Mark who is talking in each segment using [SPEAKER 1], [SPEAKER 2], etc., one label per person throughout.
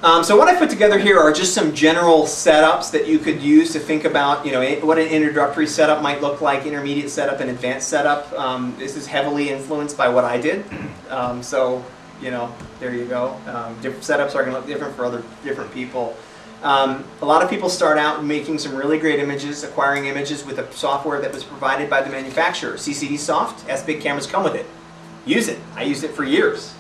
[SPEAKER 1] So what I put together here are just some general setups that you could use to think about, you know, what an introductory setup might look like, intermediate setup, and advanced setup. This is heavily influenced by what I did. So, you know, there you go. Different setups are going to look different for different people. A lot of people start out making some really great images, acquiring images with a software that was provided by the manufacturer. CCD Soft, SBIG cameras come with it. Use it. I used it for years.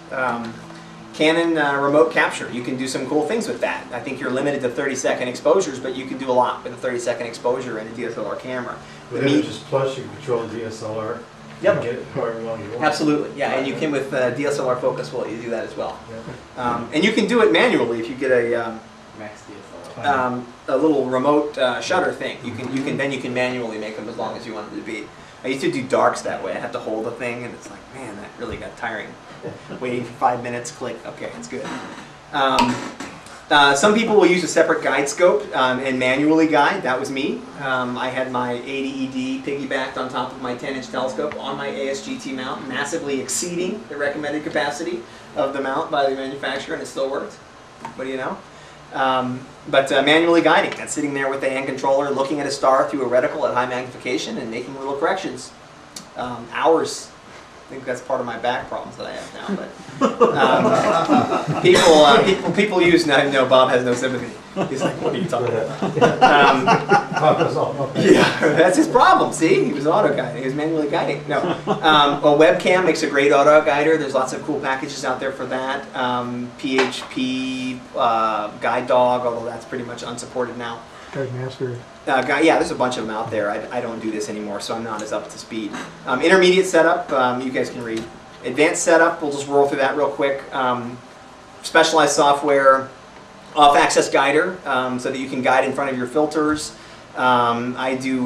[SPEAKER 1] Canon remote capture, you can do some cool things with that. I think you're limited to 30-second exposures, but you can do a lot with a 30-second exposure in a DSLR camera.
[SPEAKER 2] With images plus, you can control the DSLR.
[SPEAKER 1] Yep.
[SPEAKER 2] And get it however long you want.
[SPEAKER 1] Absolutely, yeah, and you can with DSLR focus, well, you do that as well.
[SPEAKER 2] Yep.
[SPEAKER 1] And you can do it manually if you get a
[SPEAKER 3] Max DSLR.
[SPEAKER 1] a little remote shutter thing. You can manually make them as long as you want them to be. I used to do darks that way. I have to hold the thing, and it's like, man, that really got tiring. Waiting for 5 minutes, click, okay, it's good. Some people will use a separate guide scope and manually guide. That was me. I had my 80 ED piggybacked on top of my 10-inch telescope on my ASGT mount, massively exceeding the recommended capacity of the mount by the manufacturer, and it still worked. What do you know? But manually guiding, that's sitting there with the hand controller, looking at a star through a reticle at high magnification and making little corrections. Hours. I think that's part of my back problems that I have now. But people use. No, Bob has no sympathy. He's like, what are you talking about? Yeah, that's his problem. See, he was auto guiding. He was manually guiding. No, a webcam makes a great auto guider. There's lots of cool packages out there for that. PHP, Guide Dog, although that's pretty much unsupported now.
[SPEAKER 4] Guide Master.
[SPEAKER 1] Yeah, there's a bunch of them out there. I don't do this anymore, so I'm not as up to speed. Intermediate setup, you guys can read. Advanced setup, we'll just roll through that real quick. Specialized software, off-axis guider, so that you can guide in front of your filters. I do,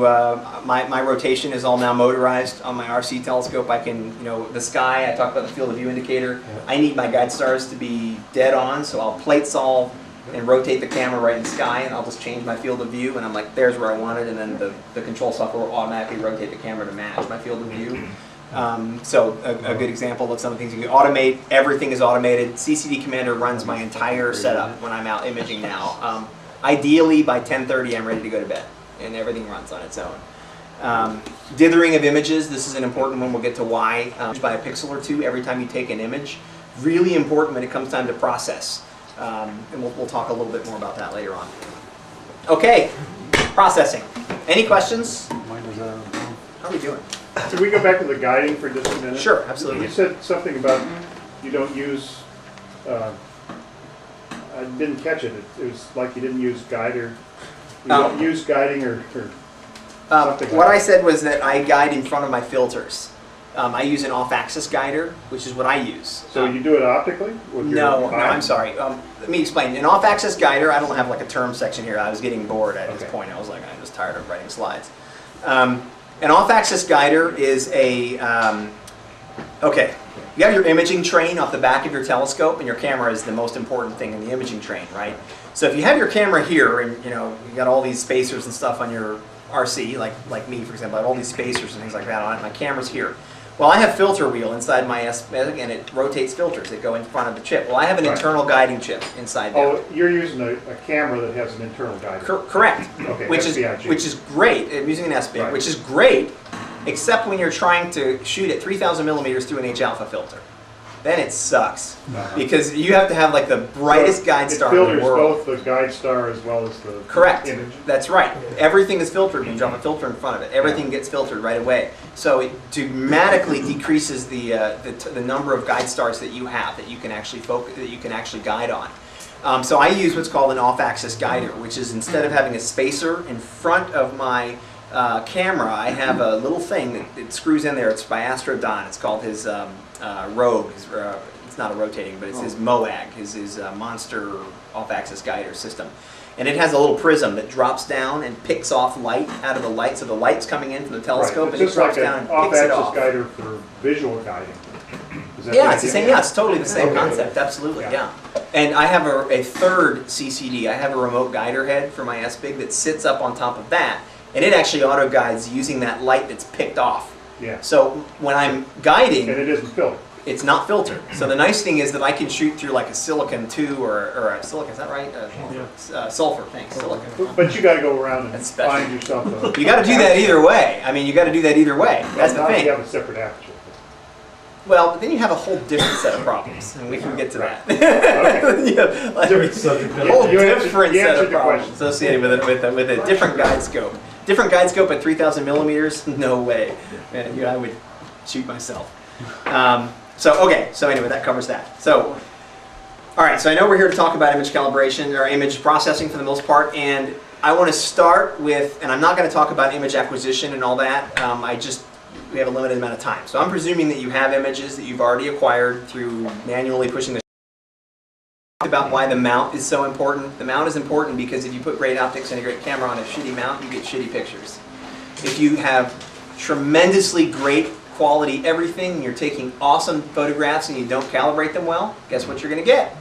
[SPEAKER 1] my rotation is all now motorized on my RC telescope. I can, you know, the sky, I talked about the field of view indicator.
[SPEAKER 2] Yeah.
[SPEAKER 1] I need my guide stars to be dead on, so I'll plate solve and rotate the camera right in the sky, and I'll just change my field of view, and I'm like, there's where I want it, and then the control software will automatically rotate the camera to match my field of view. So a good example of some of the things you can automate. Everything is automated. CCD Commander runs my entire setup when I'm out imaging now. Ideally, by 10:30, I'm ready to go to bed, and everything runs on its own. Dithering of images, this is an important one. We'll get to why. By a pixel or two every time you take an image. Really important when it comes time to process. And we'll talk a little bit more about that later on. Okay, processing. Any questions? How are we doing?
[SPEAKER 5] Can we go back to the guiding for just a minute?
[SPEAKER 1] Sure, absolutely.
[SPEAKER 5] You said something about you don't use, I didn't catch it. It was like you didn't use guide or, you don't use guiding or something
[SPEAKER 1] what
[SPEAKER 5] like
[SPEAKER 1] I said was that I guide in front of my filters. I use an off-axis guider, which is what I use.
[SPEAKER 5] So you do it optically? With your
[SPEAKER 1] No,
[SPEAKER 5] eye?
[SPEAKER 1] I'm sorry. Let me explain. An off-axis guider, I don't have like a term section here. I was getting bored at this point. I was like, I'm just tired of writing slides. An off-axis guider is a, okay, you have your imaging train off the back of your telescope, and your camera is the most important thing in the imaging train, right? So if you have your camera here, and you know, you got all these spacers and stuff on your RC, like me, for example, I have all these spacers and things like that on it. My camera's here. Well, I have filter wheel inside my SBIG, and it rotates filters that go in front of the chip. Well, I have an internal guiding chip inside there.
[SPEAKER 5] Oh, you're using a camera that has an internal guide.
[SPEAKER 1] Correct.
[SPEAKER 5] Okay,
[SPEAKER 1] which
[SPEAKER 5] SBIG.
[SPEAKER 1] is great. I'm using an SBIG,
[SPEAKER 5] Right.
[SPEAKER 1] which is great, except when you're trying to shoot at 3,000 millimeters through an H-alpha filter. Then it sucks because you have to have like the brightest guide star in the world.
[SPEAKER 5] It filters both the guide star as well as the
[SPEAKER 1] Correct.
[SPEAKER 5] image.
[SPEAKER 1] That's right. Everything is filtered when you drop a filter in front of it. Everything gets filtered right away. So it dramatically decreases the number of guide stars that you have that you can actually focus, that you can actually guide on. So I use what's called an off-axis guider, which is instead of having a spacer in front of my camera, I have a little thing that it screws in there. It's by Astro-Imaging. It's called his Rogue. It's not a rotating, but it's his MOAG, his monster off-axis guider system. And it has a little prism that drops down and picks off light out of the light. So the light's coming in from the telescope,
[SPEAKER 5] Right.
[SPEAKER 1] and it drops
[SPEAKER 5] like
[SPEAKER 1] down and picks it off.
[SPEAKER 5] off-axis guider for visual guiding. Is that
[SPEAKER 1] Yeah,
[SPEAKER 5] the
[SPEAKER 1] it's the
[SPEAKER 5] idea?
[SPEAKER 1] same. Yeah, it's totally the same
[SPEAKER 5] Okay.
[SPEAKER 1] concept. Absolutely,
[SPEAKER 5] Yeah.
[SPEAKER 1] yeah. And I have a third CCD. I have a remote guider head for my SBIG that sits up on top of that, and it actually auto guides using that light that's picked off.
[SPEAKER 5] Yeah.
[SPEAKER 1] So when I'm guiding,
[SPEAKER 5] And it isn't filtered.
[SPEAKER 1] It's not filtered. So the nice thing is that I can shoot through like a silicon 2 or a silicon, is that right? Sulfur, thanks, silicon.
[SPEAKER 5] But you gotta go around and
[SPEAKER 1] That's special.
[SPEAKER 5] find yourself a...
[SPEAKER 1] You got to do that either way. I mean, you got to do that either way. That's the
[SPEAKER 5] Not if
[SPEAKER 1] thing.
[SPEAKER 5] you have a separate aperture.
[SPEAKER 1] Well, but then you have a whole different set of problems, and we can get to that.
[SPEAKER 5] Okay.
[SPEAKER 1] Yeah, like,
[SPEAKER 2] Different subject.
[SPEAKER 1] a whole
[SPEAKER 5] You answered-
[SPEAKER 1] different
[SPEAKER 5] you
[SPEAKER 1] set
[SPEAKER 5] answered
[SPEAKER 1] of
[SPEAKER 5] the
[SPEAKER 1] problems
[SPEAKER 5] question.
[SPEAKER 1] associated with a different guide scope. Different guide scope at 3,000 millimeters? No way. Man, I would shoot myself. So anyway, that covers that. So, all right, so I know we're here to talk about image calibration or image processing for the most part, and I want to start with, and I'm not going to talk about image acquisition and all that. We have a limited amount of time. So I'm presuming that you have images that you've already acquired through manually pushing the about why the mount is so important. The mount is important because if you put great optics and a great camera on a shitty mount, you get shitty pictures. If you have tremendously great quality everything, and you're taking awesome photographs and you don't calibrate them well, guess what you're going to get?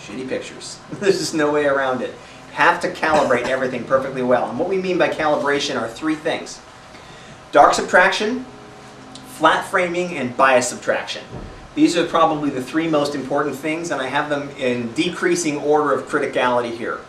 [SPEAKER 1] Shitty pictures. There's just no way around it. You have to calibrate everything perfectly well. And what we mean by calibration are three things: dark subtraction, flat framing, and bias subtraction. These are probably the three most important things, and I have them in decreasing order of criticality here.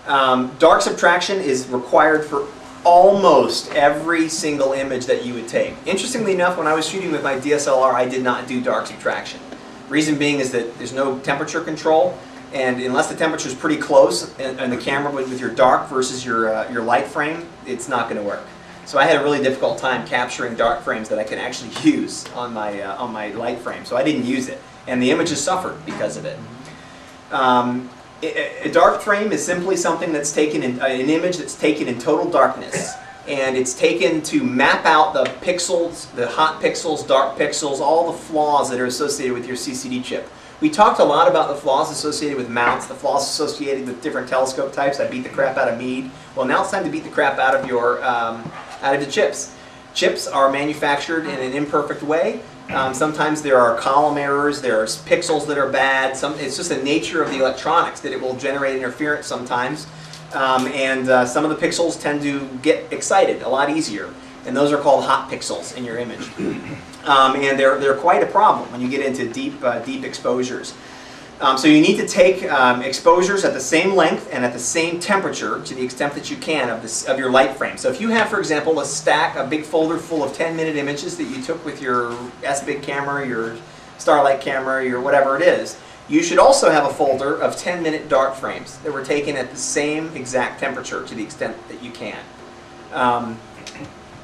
[SPEAKER 1] Dark subtraction is required for almost every single image that you would take. Interestingly enough, when I was shooting with my DSLR, I did not do dark subtraction. Reason being is that there's no temperature control, and unless the temperature is pretty close, and the camera with your dark versus your light frame, it's not going to work. So I had a really difficult time capturing dark frames that I could actually use on my light frame. So I didn't use it, and the images suffered because of it. A dark frame is simply something that's taken in an image that's taken in total darkness, and it's taken to map out the pixels, the hot pixels, dark pixels, all the flaws that are associated with your CCD chip. We talked a lot about the flaws associated with mounts, the flaws associated with different telescope types. I beat the crap out of Meade. Well, now it's time to beat the crap out of your the chips. Chips are manufactured in an imperfect way. Sometimes there are column errors, there are pixels that are bad. It's just the nature of the electronics that it will generate interference sometimes. Some of the pixels tend to get excited a lot easier. And those are called hot pixels in your image. And they're quite a problem when you get into deep exposures. So you need to take exposures at the same length and at the same temperature to the extent that you can of your light frame. So if you have, for example, a big folder full of 10-minute images that you took with your S-Big camera, your Starlight camera, your whatever it is, you should also have a folder of 10-minute dark frames that were taken at the same exact temperature to the extent that you can.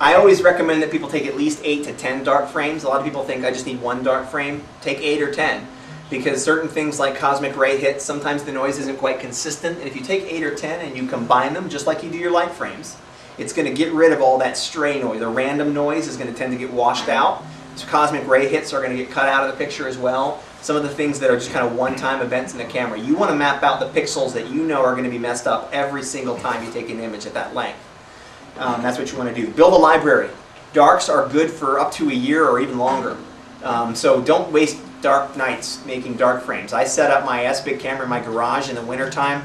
[SPEAKER 1] I always recommend that people take at least 8 to 10 dark frames. A lot of people think I just need one dark frame. Take 8 or 10. Because certain things like cosmic ray hits, sometimes the noise isn't quite consistent. And if you take 8 or 10 and you combine them, just like you do your light frames, it's going to get rid of all that stray noise. The random noise is going to tend to get washed out. So cosmic ray hits are going to get cut out of the picture as well. Some of the things that are just kind of one-time events in the camera. You want to map out the pixels that you know are going to be messed up every single time you take an image at that length. That's what you want to do. Build a library. Darks are good for up to a year or even longer. So don't waste dark nights making dark frames. I set up my S-Big camera in my garage in the wintertime.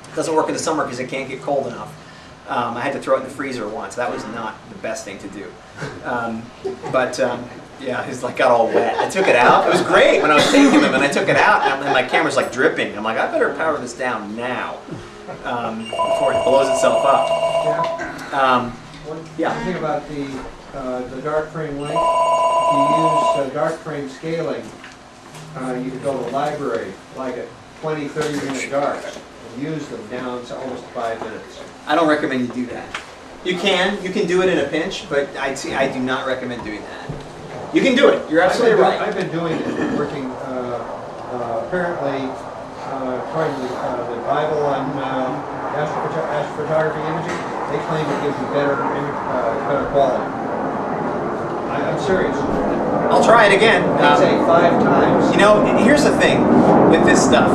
[SPEAKER 1] It doesn't work in the summer because it can't get cold enough. I had to throw it in the freezer once. That was not the best thing to do. Yeah, it's like got all wet. I took it out. It was great when I was taking them, and I took it out, and my camera's like dripping. I'm like, I better power this down now before it blows itself up.
[SPEAKER 4] One
[SPEAKER 1] Yeah.
[SPEAKER 4] thing about the dark frame length, if you use dark frame scaling, you can build a library, like a 20, 30-minute darks, and use them down to almost 5 minutes.
[SPEAKER 1] I don't recommend you do that. You can do it in a pinch, but I do not recommend doing that. You can do it. You're absolutely right.
[SPEAKER 4] I've been doing it, working apparently trying the Bible on astrophotography imaging. They claim it gives you better quality. I'm serious.
[SPEAKER 1] I'll try it again.
[SPEAKER 4] I'd say 5 times.
[SPEAKER 1] You know, here's the thing with this stuff.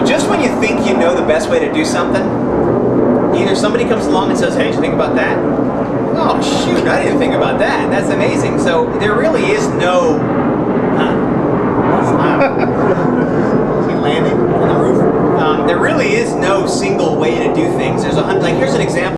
[SPEAKER 1] Just when you think you know the best way to do something, either somebody comes along and says, hey, did you think about that? Oh, shoot, I didn't think about that. That's amazing. So there really is no... Is he landing on the roof? There really is no single way to do things. There's here's an example.